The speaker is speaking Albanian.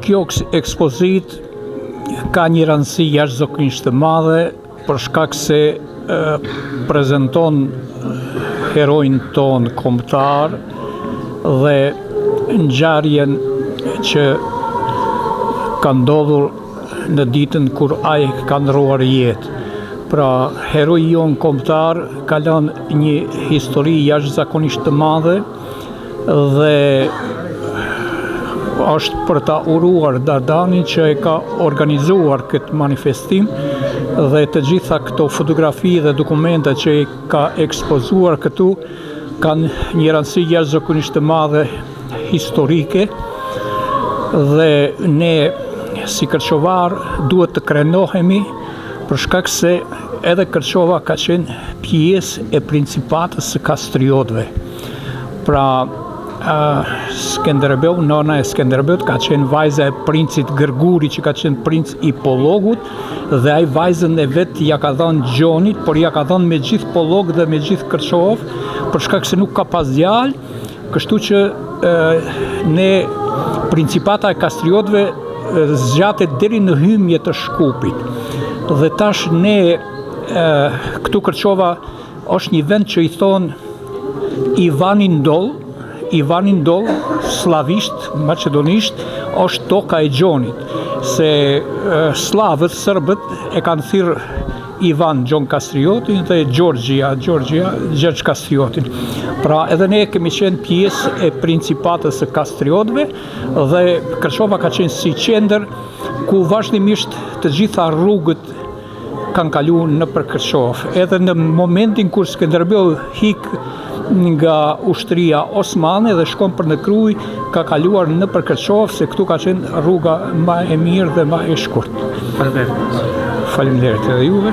Kjo ekspozit ka një rëndësi jashtëzakonisht të madhe për shkak se prezanton herojin ton kombëtar dhe ngjarjen që ka ndodhur në ditën kur ai ka ndruar jetë. Pra, heroi jon kombëtar ka lënë një histori jashtëzakonisht të madhe dhe është për ta uruar Dardanin që e ka organizuar këtë manifestim dhe të gjitha këto fotografi dhe dokumenta që e ka ekspozuar këtu kanë një rëndësi jashtëzakonisht të madhe historike dhe ne si Kërçovar duhet të krenohemi për shkak se edhe Kërçova ka qenë pjesë e Principatës së Kastriotëve. Pra, Skenderbeu, nona e Skenderbeut ka qenë vajza e princit Gërguri që ka qenë princ i Pollogut dhe ai vajzën e vet ja ka dhënë Gjonit, por ja ka dhënë me gjithë Pollog dhe me gjithë Kërçovë për shkak se nuk ka pas djalë, kështu që ne Principata e Kastriotëve zgjatet deri në hymje të Shkupit. Dhe tash ne këtu Kërçova është një vend që i thonë Ivani Ndoll, slavisht, macedonisht, është toka e Gjonit, se slavët, sërbët e kanë thirrë Ivan Gjon Kastriotin dhe Gjergj Kastriotin. Pra edhe ne kemi qenë pjesë e Principatës së Kastriotëve dhe Kërçova ka qenë si qendër ku vazhdimisht të gjitha rrugët kanë kaluar nëpër Kërçovë. Edhe në momentin kur Skenderbeu hik nga ushtria Osmane dhe shkon për në Krujë, ka kaluar nëpër Kërçovë se këtu ka qenë rruga më e mirë dhe më e shkurtë. Faleminderit edhe juve.